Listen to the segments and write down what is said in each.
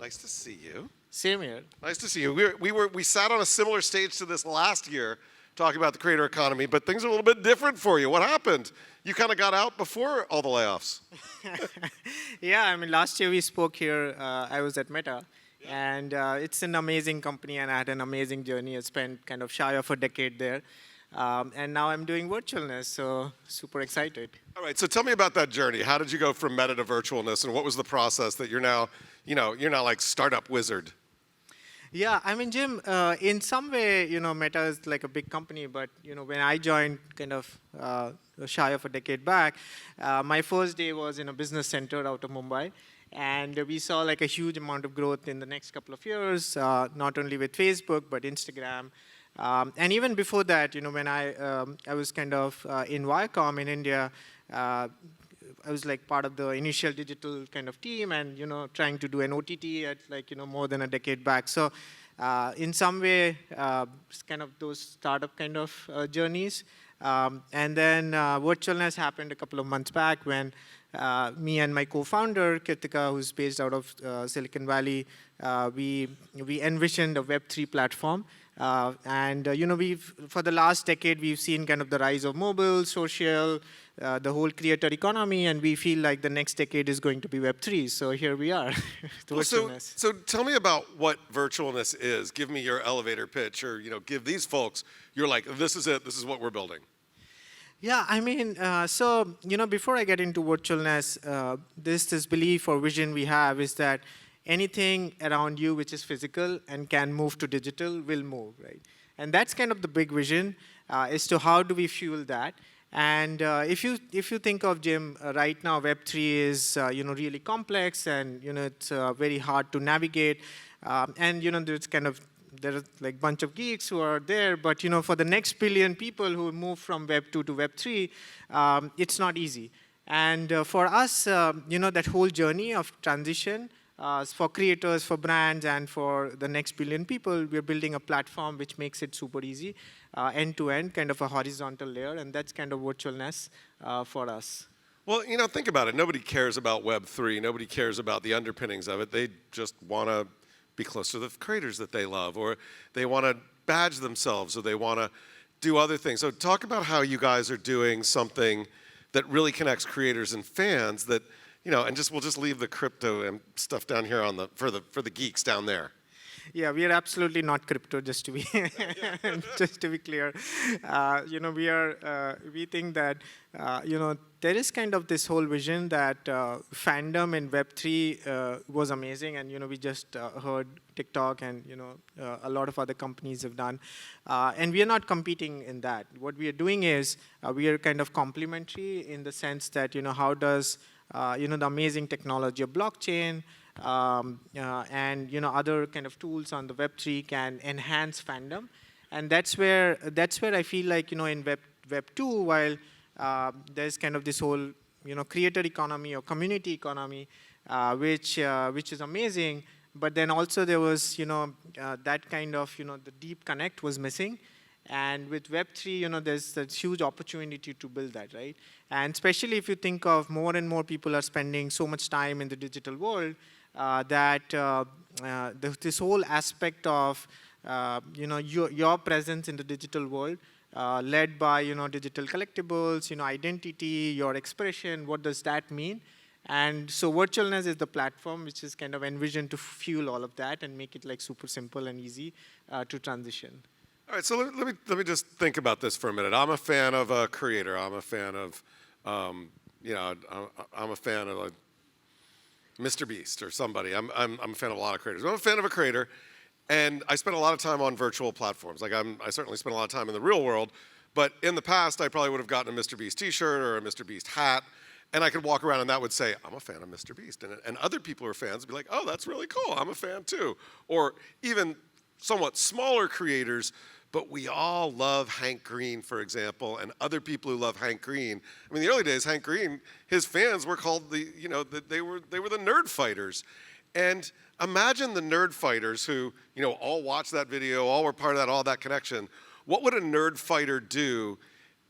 Nice to see you. Same here. Nice to see you. We sat on a similar stage to this last year talking about the creator economy, but things are a little bit different for you. What happened? You kind of got out before all the layoffs. Yeah, I mean, last year we spoke here. I was at Meta, and it's an amazing company, and I had an amazing journey. I spent kind of shy of a decade there, and now I'm doing virtualness, so super excited. All right, so tell me about that journey. How did you go from Meta to virtualness, and what was the process that you're now like startup wizard? Yeah, I mean, Jim, in some way, Meta is like a big company, but, when I joined kind of shy of a decade back, my first day was in a business center out of Mumbai, and we saw like a huge amount of growth in the next couple of years, not only with Facebook, but Instagram. And even before that, when I was kind of in Viacom in India, I was like part of the initial digital kind of team and, trying to do an OTT at like, more than a decade back. So in some way, it's kind of those startup kind of journeys. And then virtualness happened a couple of months back when me and my co-founder, Kritika, who's based out of Silicon Valley, we envisioned a Web3 platform. And for the last decade, we've seen kind of the rise of mobile, social, the whole creator economy, and we feel like the next decade is going to be Web3. So here we are. So tell me about what virtualness is. Give me your elevator pitch, or give these folks. You're like, this is it. This is what we're building. Yeah, I mean, before I get into virtualness, this belief or vision we have is that anything around you which is physical and can move to digital will move, right? And that's kind of the big vision as to how do we fuel that. And if you think of, Jim, right now Web3 is really complex and it's very hard to navigate. And there are like bunch of geeks who are there, but for the next billion people who move from Web 2 to Web 3, it's not easy. And for us, that whole journey of transition, for creators, for brands, and for the next billion people, we're building a platform which makes it super easy, end-to-end, kind of a horizontal layer, and that's kind of virtualness for us. Well, think about it. Nobody cares about Web3. Nobody cares about the underpinnings of it. They just want to be close to the creators that they love, or they want to badge themselves, or they want to do other things. So talk about how you guys are doing something that really connects creators and fans that, and we'll just leave the crypto and stuff down here for the geeks down there. Yeah, we are absolutely not crypto, just to be clear. We think that there is kind of this whole vision that fandom in Web3 was amazing, and we just heard TikTok and a lot of other companies have done, and we are not competing in that. What we are doing is we are kind of complementary in the sense that how does the amazing technology of blockchain and other kind of tools on the Web3 can enhance fandom, and that's where I feel like in Web 2, while there's kind of this whole creator economy or community economy, which is amazing, but then also there was that kind of the deep connect was missing. And with Web3, there's that huge opportunity to build that, right? And especially if you think of more and more people are spending so much time in the digital world, this whole aspect of your presence in the digital world, led by digital collectibles, identity, your expression. What does that mean? And so virtualness is the platform which is kind of envisioned to fuel all of that and make it like super simple and easy to transition. All right, so let me just think about this for a minute. I'm a fan of a creator. I'm a fan of, I'm a fan of Mr. Beast or somebody. I'm a fan of a lot of creators. I'm a fan of a creator, and I spend a lot of time on virtual platforms. Like I certainly spend a lot of time in the real world, but in the past, I probably would have gotten a Mr. Beast T-shirt or a Mr. Beast hat, and I could walk around and that would say, I'm a fan of Mr. Beast, and other people who are fans would be like, oh, that's really cool. I'm a fan too. Or even somewhat smaller creators. But we all love Hank Green, for example, and other people who love Hank Green. I mean, in the early days, Hank Green, his fans were called they were the nerd fighters. And imagine the nerd fighters who, all watched that video, all were part of that, all that connection. What would a nerd fighter do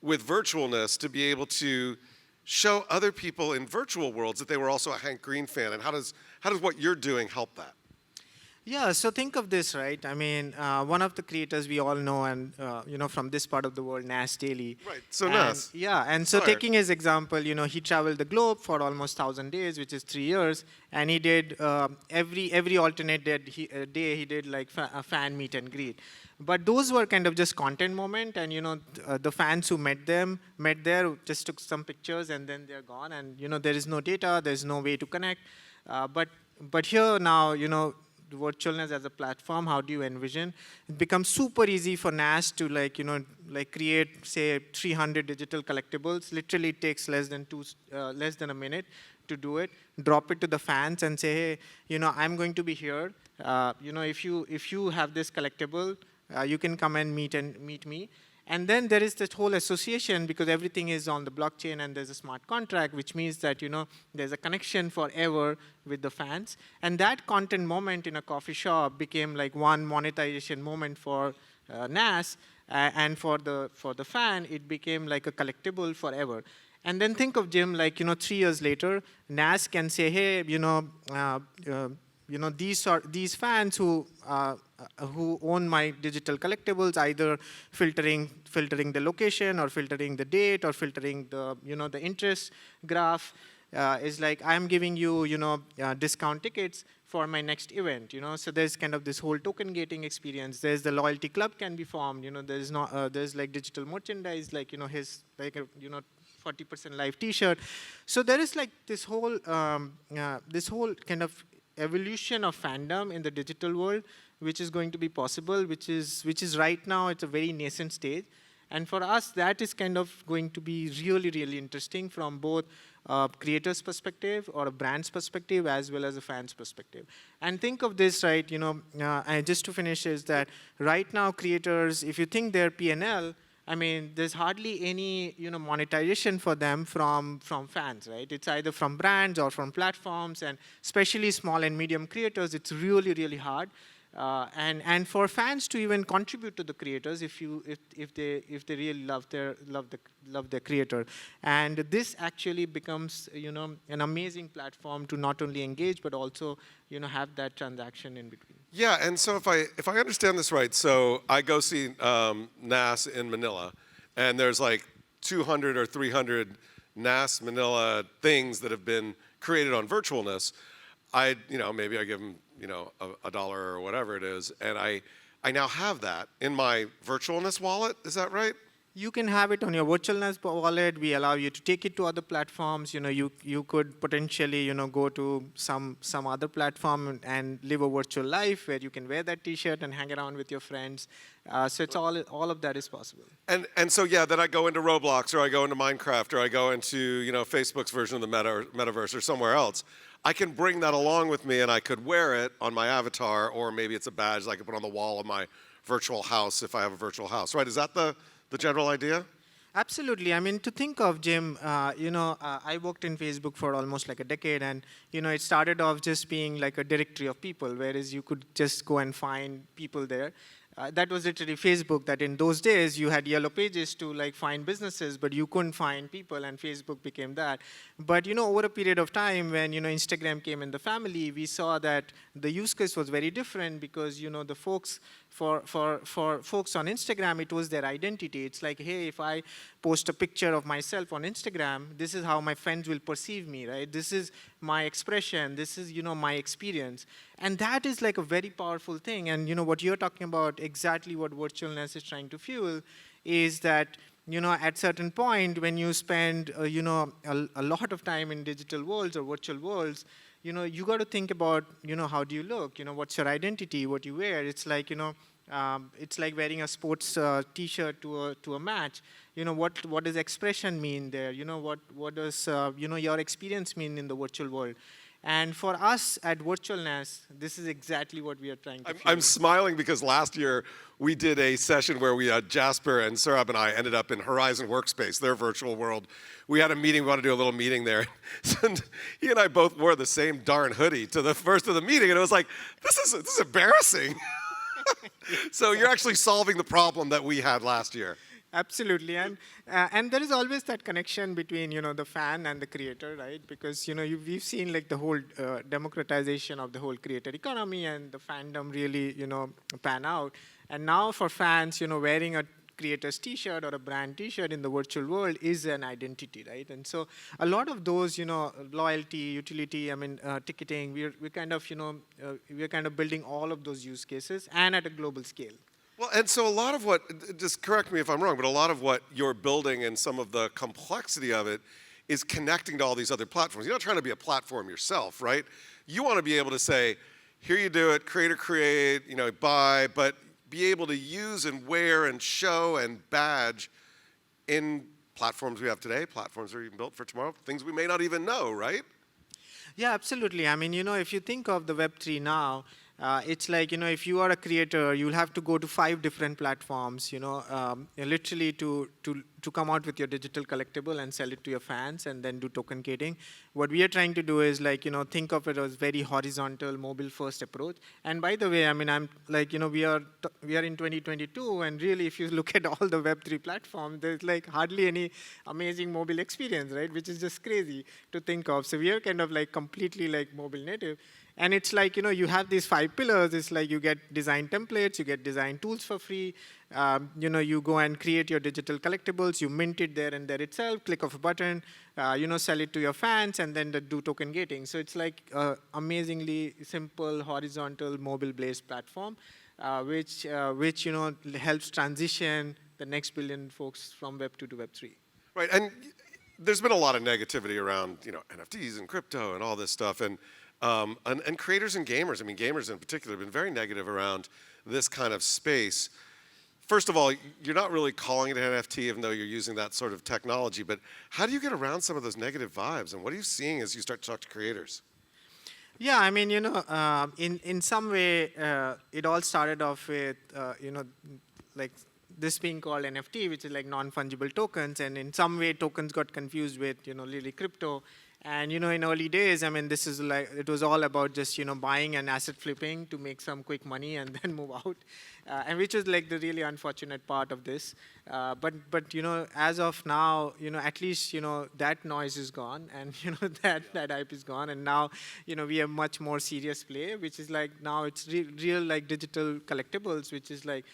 with virtualness to be able to show other people in virtual worlds that they were also a Hank Green fan? And how does what you're doing help that? Yeah, so think of this, right? I mean, one of the creators we all know, and from this part of the world, Nash Daily. Right. So And Nas, yeah, and so sire. taking his example, he traveled the globe for almost 1,000 days, which is 3 years, and he did every alternate day he did like a fan meet and greet. But those were kind of just content moment, and the fans who met there, just took some pictures, and then they're gone, and there is no data, there's no way to connect. But here now, virtualness as a platform, how do you envision? It becomes super easy for Nash to like create, say, 300 digital collectibles. Literally, it takes less than a minute to do it. Drop it to the fans and say, hey, I'm going to be here. If you have this collectible, you can come and meet me. And then there is this whole association, because everything is on the blockchain and there's a smart contract, which means that there's a connection forever with the fans. And that content moment in a coffee shop became like one monetization moment for NAS, and for the fan, it became like a collectible forever. And then think of Jim, like 3 years later, NAS can say, hey, these fans who own my digital collectibles, either filtering the location, or filtering the date, or filtering the interest graph, is like, I'm giving you discount tickets for my next event. So there's kind of this whole token gating experience. There's the loyalty club can be formed. There's like digital merchandise, like his like a 40% live T-shirt. So there is like this whole kind of evolution of fandom in the digital world, which is going to be possible, which is right now, it's a very nascent stage. And for us, that is kind of going to be really, really interesting from both a creator's perspective or a brand's perspective, as well as a fan's perspective. And think of this, right, and just to finish, is that right now creators, if you think their P&L, I mean, there's hardly any monetization for them from fans, right? It's either from brands or from platforms, and especially small and medium creators, it's really, really hard. And for fans to even contribute to the creators, if they really love their creator, and this actually becomes an amazing platform to not only engage but also have that transaction in between. Yeah, and so if I understand this right, so I go see NAS in Manila, and there's like 200 or 300 NAS Manila things that have been created on virtualness. Maybe I give them a dollar or whatever it is, and I now have that in my virtualness wallet. Is that right? You can have it on your virtualness wallet. We allow you to take it to other platforms. You could potentially go to some other platform and live a virtual life where you can wear that T-shirt and hang around with your friends. So it's all of that is possible. And so yeah, then I go into Roblox, or I go into Minecraft, or I go into Facebook's version of the metaverse or somewhere else. I can bring that along with me, and I could wear it on my avatar, or maybe it's a badge that I could put on the wall of my virtual house if I have a virtual house. Right? Is that the general idea? Absolutely. I mean, to think of, Jim, I worked in Facebook for almost like a decade, and it started off just being like a directory of people, whereas you could just go and find people there. That was literally Facebook, that in those days you had yellow pages to like find businesses, but you couldn't find people, and Facebook became that. But over a period of time, when Instagram came in the family, we saw that the use case was very different, because the folks for folks on Instagram, it was their identity. It's like, hey, if I post a picture of myself on Instagram, this is how my friends will perceive me, right? This is my expression. This is my experience. And that is like a very powerful thing. And what you're talking about, exactly what virtualness is trying to fuel, is that at certain point, when you spend a lot of time in digital worlds or virtual worlds, you got to think about how do you look, what's your identity, what you wear. It's like it's like wearing a sports T-shirt to a match. What does expression mean there? What does your experience mean in the virtual world? And for us at Virtualness, this is exactly what we are trying to I'm smiling because last year we did a session where we had Jasper and Saurabh and I ended up in Horizon Workspace, their virtual world. We had a meeting, we wanted to do a little meeting there. And he and I both wore the same darn hoodie to the first of the meeting, and it was like, this is embarrassing. So you're actually solving the problem that we had last year. Absolutely, and there is always that connection between the fan and the creator, right? Because we've seen like the whole democratization of the whole creator economy and the fandom really pan out. And now for fans, wearing a creator's T-shirt or a brand T-shirt in the virtual world is an identity, right? And so a lot of those, loyalty, utility, ticketing, we're kind of we're kind of building all of those use cases and at a global scale. Well, and so a lot of what, just correct me if I'm wrong, but a lot of what you're building and some of the complexity of it is connecting to all these other platforms. You're not trying to be a platform yourself, right? You want to be able to say, here you do it, create or create, buy, but be able to use and wear and show and badge in platforms we have today, platforms that are even built for tomorrow, things we may not even know, right? Yeah, absolutely. I mean, if you think of the Web3 now, it's like, if you are a creator, you'll have to go to 5 different platforms, literally to come out with your digital collectible and sell it to your fans and then do token gating. What we are trying to do is like, think of it as very horizontal, mobile first approach. And by the way, I mean, I'm like, we are in 2022, and really if you look at all the Web3 platforms, there's like hardly any amazing mobile experience, right? Which is just crazy to think of. So we are kind of like completely like mobile native. And it's like, you have these 5 pillars. It's like you get design templates, you get design tools for free. You go and create your digital collectibles, you mint it there and there itself, click of a button, sell it to your fans, and then do token gating. So it's like amazingly simple, horizontal, mobile-based platform, which helps transition the next billion folks from Web 2 to Web 3. Right, and there's been a lot of negativity around, NFTs and crypto and all this stuff, and creators and gamers, I mean, gamers in particular, have been very negative around this kind of space. First of all, you're not really calling it an NFT, even though you're using that sort of technology, but how do you get around some of those negative vibes, and what are you seeing as you start to talk to creators? Yeah, I mean, in some way, it all started off with, like this being called NFT, which is like non-fungible tokens, and in some way, tokens got confused with, really crypto. And in early days, I mean, this is like it was all about just buying and asset flipping to make some quick money and then move out, and which is like the really unfortunate part of this. But as of now, at least that noise is gone, and that hype is gone, and now we have much more serious play, which is like now it's real like digital collectibles, which is like.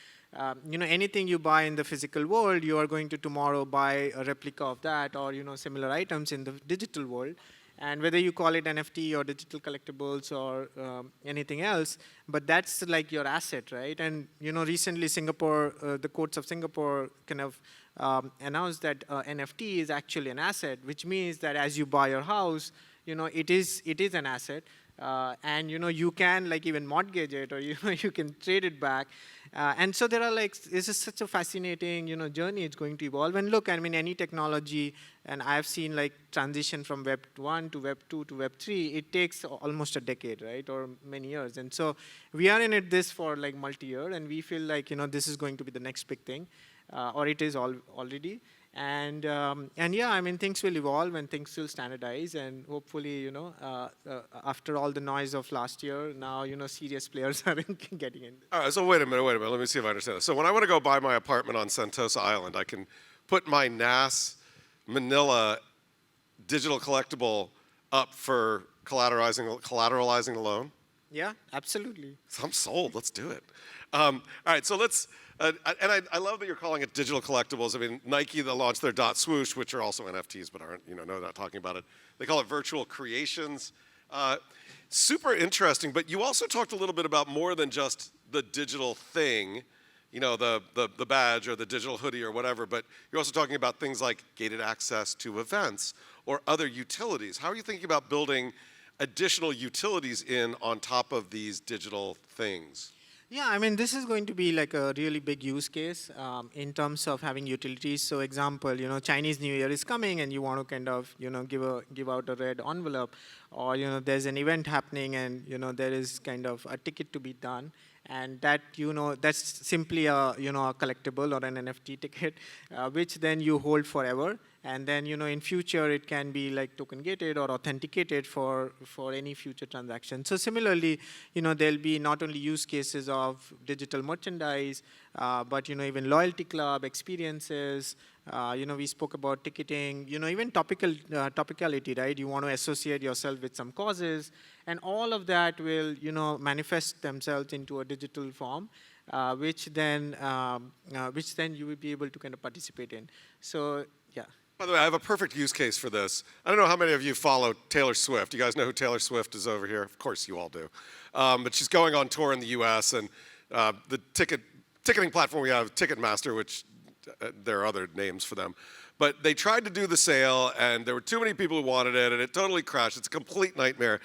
Anything you buy in the physical world, you are going to tomorrow buy a replica of that, or similar items in the digital world. And whether you call it NFT or digital collectibles or anything else, but that's like your asset, right? And recently Singapore, the courts of Singapore kind of announced that NFT is actually an asset, which means that as you buy your house, it is an asset. And you can like even mortgage it, or you can trade it back, and so there are like this is such a fascinating journey it's going to evolve. And look, I mean, any technology, and I've seen like transition from Web 1 to Web 2 to Web 3, it takes almost a decade, right, or many years. And so we are in this for like multi-year, and we feel like this is going to be the next big thing, or it is already. And yeah, I mean, things will evolve and things will standardize, and hopefully, after all the noise of last year, now serious players are getting in. All right, so wait a minute. Let me see if I understand this. So when I want to go buy my apartment on Sentosa Island, I can put my NAS Manila digital collectible up for collateralizing the loan? Yeah, absolutely. So I'm sold. Let's do it. All right, so let's. And I love that you're calling it digital collectibles. I mean, Nike, they launched their Dot Swoosh, which are also NFTs, but aren't, no, not talking about it. They call it virtual creations. Super interesting, but you also talked a little bit about more than just the digital thing, the badge or the digital hoodie or whatever, but you're also talking about things like gated access to events or other utilities. How are you thinking about building additional utilities on top of these digital things? Yeah, I mean, this is going to be like a really big use case in terms of having utilities. So example, Chinese New Year is coming and you want to kind of, give out a red envelope, or, there's an event happening and, there is kind of a ticket to be done. And that, that's simply a collectible or an NFT ticket, which then you hold forever. And then, in future, it can be like token gated or authenticated for any future transaction. So similarly, there'll be not only use cases of digital merchandise, but even loyalty club experiences. We spoke about ticketing. Even topicality, right? You want to associate yourself with some causes, and all of that will manifest themselves into a digital form, which then you will be able to kind of participate in. So yeah. By the way, I have a perfect use case for this. I don't know how many of you follow Taylor Swift. You guys know who Taylor Swift is over here? Of course you all do. But she's going on tour in the US, and the ticketing platform we have, Ticketmaster, which there are other names for them. But they tried to do the sale, and there were too many people who wanted it, and it totally crashed. It's a complete nightmare.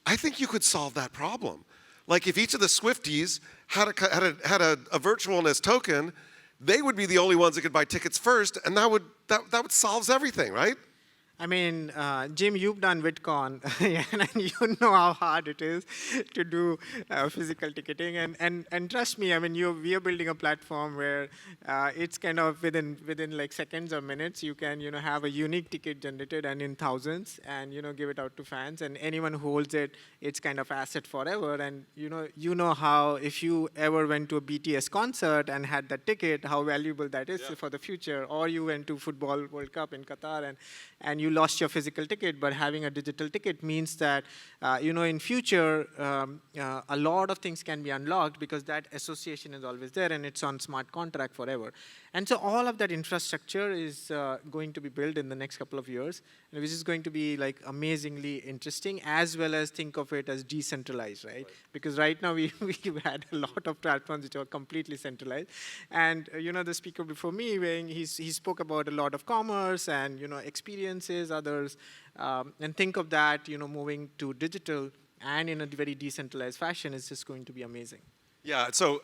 I think you could solve that problem. Like if each of the Swifties had a virtualness token, they would be the only ones that could buy tickets first, and that would solve everything, right? I mean, Jim, you've done VidCon, and you know how hard it is to do physical ticketing. And trust me, I mean, we are building a platform where it's kind of within like seconds or minutes, you can have a unique ticket generated and in thousands, and give it out to fans. And anyone who holds it, it's kind of asset forever. And you know how if you ever went to a BTS concert and had that ticket, how valuable that is for the future. Or you went to Football World Cup in Qatar and you lost your physical ticket, but having a digital ticket means that, in future, a lot of things can be unlocked because that association is always there and it's on smart contract forever. And so all of that infrastructure is going to be built in the next couple of years, which is going to be like amazingly interesting, as well as think of it as decentralized, right? Because right now we've had a lot of platforms which are completely centralized. And the speaker before me, when he spoke about a lot of commerce and experiences, others, and think of that moving to digital and in a very decentralized fashion is just going to be amazing. Yeah, so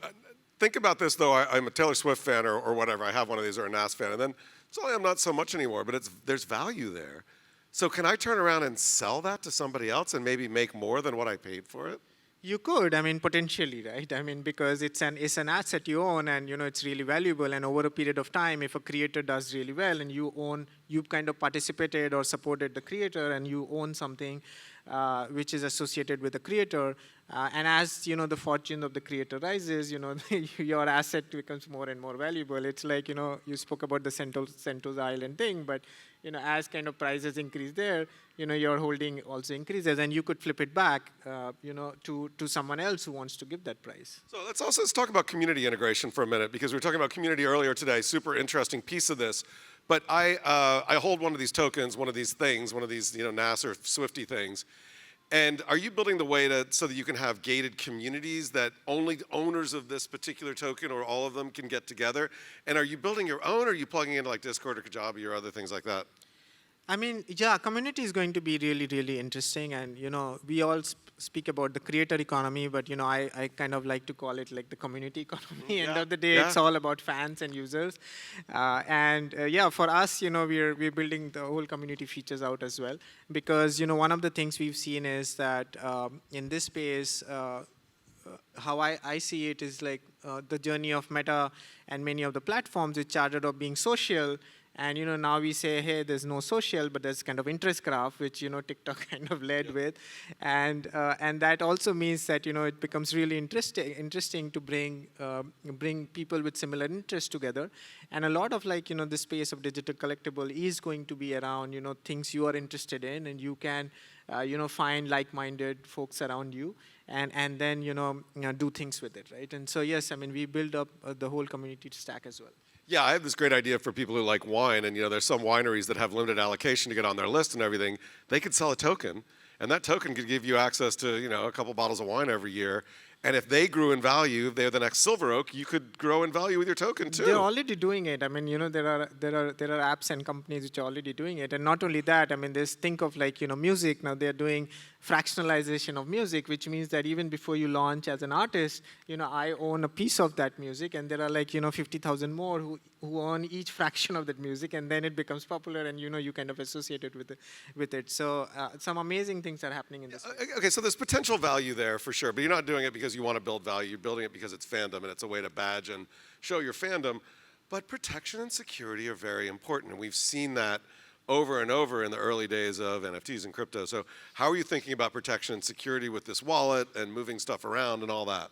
think about this, though. I'm a Taylor Swift fan or whatever. I have one of these, or a NAS fan. And then suddenly I'm not so much anymore, but there's value there. So can I turn around and sell that to somebody else and maybe make more than what I paid for it? You could, I mean, potentially, right? I mean, because it's an asset you own, and it's really valuable. And over a period of time, if a creator does really well, and you've kind of participated or supported the creator, and you own something which is associated with the creator, and as the fortune of the creator rises, your asset becomes more and more valuable. It's like you spoke about the Sentosa Island thing, but as kind of prices increase there, your holding also increases, and you could flip it back, to someone else who wants to give that price. So let's talk about community integration for a minute, because we were talking about community earlier today. Super interesting piece of this. But I hold one of these tokens, one of these things, one of these NAS or Swifty things. And are you building the way so that you can have gated communities that only owners of this particular token or all of them can get together? And are you building your own, or are you plugging into like Discord or Kajabi or other things like that? I mean, yeah, community is going to be really, really interesting. And, we all speak about the creator economy, but, I kind of like to call it like the community economy. End of the day, it's all about fans and users. For us, we're building the whole community features out as well. Because, one of the things we've seen is that in this space, how I see it is like the journey of Meta and many of the platforms is charted of being social. And now we say, hey, there's no social, but there's kind of interest graph, which TikTok kind of led with, and that also means that it becomes really interesting to bring people with similar interests together, and a lot of like the space of digital collectible is going to be around things you are interested in, and you can find like-minded folks around you, and then do things with it, right? And so yes, I mean we build up the whole community stack as well. Yeah, I have this great idea for people who like wine, and there's some wineries that have limited allocation to get on their list and everything. They could sell a token, and that token could give you access to a couple bottles of wine every year. And if they grew in value, if they're the next Silver Oak, you could grow in value with your token too. They're already doing it. I mean, there are apps and companies which are already doing it. And not only that, I mean, think of like music. Now they're doing fractionalization of music, which means that even before you launch as an artist, I own a piece of that music, and there are like 50,000 more who own each fraction of that music, and then it becomes popular, and you kind of associate it with it. So some amazing things are happening in this space. Okay, so there's potential value there for sure, but you're not doing it because you want to build value. You're building it because it's fandom, and it's a way to badge and show your fandom. But protection and security are very important, and we've seen that over and over in the early days of NFTs and crypto. So how are you thinking about protection and security with this wallet and moving stuff around and all that?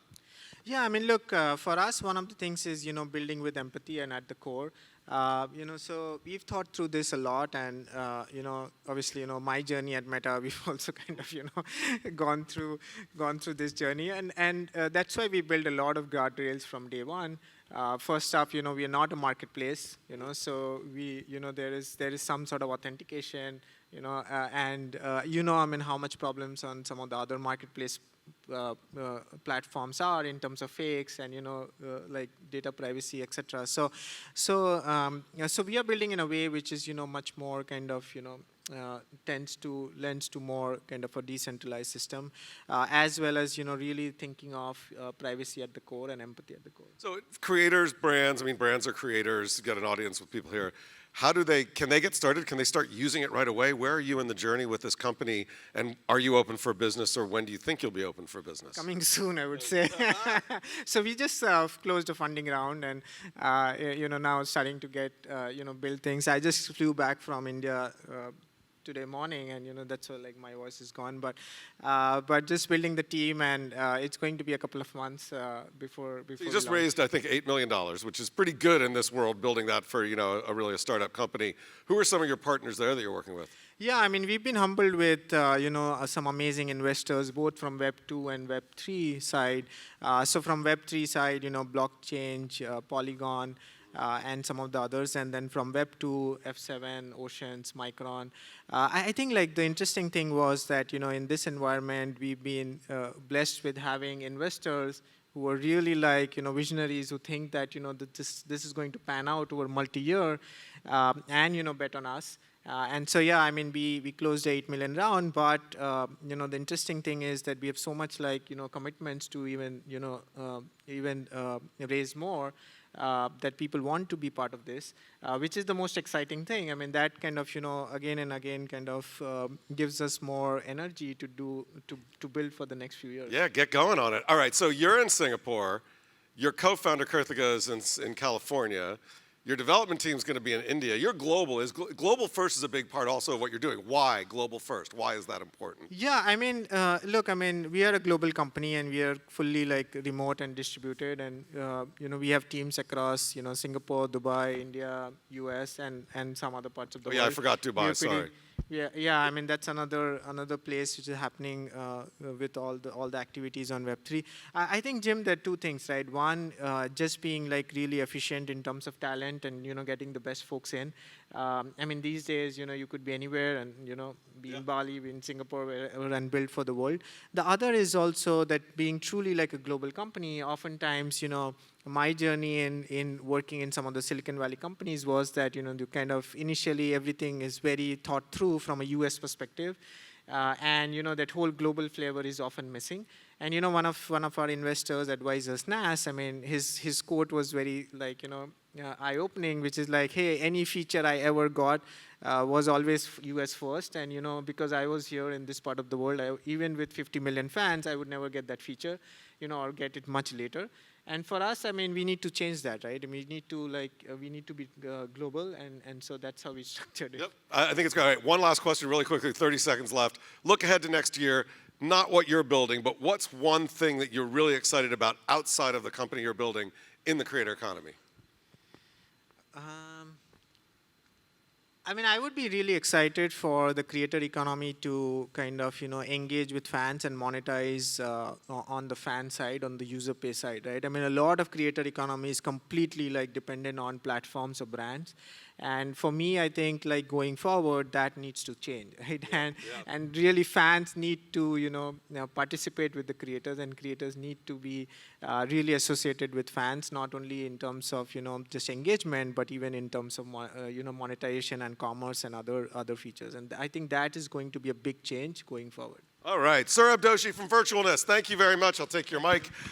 Yeah, I mean, look, for us, one of the things is, building with empathy and at the core. So we've thought through this a lot, and obviously, my journey at Meta, we've also kind of, gone through this journey, and that's why we build a lot of guardrails from day one. First off, we are not a marketplace, so there is some sort of authentication, I mean, how much problems on some of the other marketplace platforms are in terms of fakes and like data privacy, etc. So we are building in a way which is much more kind of lends to more kind of a decentralized system, as well as really thinking of privacy at the core and empathy at the core. So creators, brands, I mean, brands are creators, got an audience with people here. Can they get started? Can they start using it right away? Where are you in the journey with this company? And are you open for business, or when do you think you'll be open for business? Coming soon, I would say. So we just closed a funding round, and now starting to get build things. I just flew back from India today morning, and that's why like my voice is gone. But just building the team, and it's going to be a couple of months before. So you just raised, I think, $8 million, which is pretty good in this world, building that for really a startup company. Who are some of your partners there that you're working with? Yeah, I mean, we've been humbled with some amazing investors, both from Web 2 and Web 3 side. So from Web 3 side, Blockchain, Polygon, and some of the others, and then from Web 2, F7, Oceans, Micron. I think like the interesting thing was that in this environment we've been blessed with having investors who are really like visionaries, who think that that this is going to pan out over multi-year, and bet on us. And so yeah, I mean we closed the 8 million round, but the interesting thing is that we have so much like commitments to even raise more. That people want to be part of this, which is the most exciting thing. I mean, that kind of, again and again kind of gives us more energy to build for the next few years. Yeah, get going on it. All right, so you're in Singapore. Your co-founder, Karthika, is in California. Your development team is going to be in India. You're global. Global first is a big part also of what you're doing. Why global first? Why is that important? Yeah, I mean, look, I mean, we are a global company, and we are fully like remote and distributed, and we have teams across Singapore, Dubai, India, US, and some other parts of the world. Yeah, I forgot Dubai. Sorry. Yeah. I mean, that's another place which is happening with all the activities on Web3. I think, Jim, there are two things, right? One, just being like really efficient in terms of talent and getting the best folks in. I mean, these days, you could be anywhere and be in Bali, be in Singapore, wherever, and build for the world. The other is also that being truly like a global company, oftentimes, my journey in working in some of the Silicon Valley companies was that you kind of initially everything is very thought through from a US perspective, and that whole global flavor is often missing. And one of our investors, advisors, Nas, I mean, his quote was very like eye-opening, which is like, hey, any feature I ever got was always US first, and because I was here in this part of the world, even with 50 million fans, I would never get that feature, or get it much later. And for us, I mean, we need to change that, right? I mean, we need to be global, and so that's how we structured it. Yep, I think it's great. All right, one last question really quickly, 30 seconds left. Look ahead to next year, not what you're building, but what's one thing that you're really excited about outside of the company you're building in the creator economy? I mean, I would be really excited for the creator economy to kind of, engage with fans and monetize on the fan side, on the user pay side, right? I mean, a lot of creator economy is completely like dependent on platforms or brands. And for me, I think like going forward, that needs to change, right? And really fans need to, participate with the creators, and creators need to be really associated with fans, not only in terms of, just engagement, but even in terms of, monetization and commerce and other features. And I think that is going to be a big change going forward. All right, Saurabh Doshi from Virtualness, thank you very much. I'll take your mic.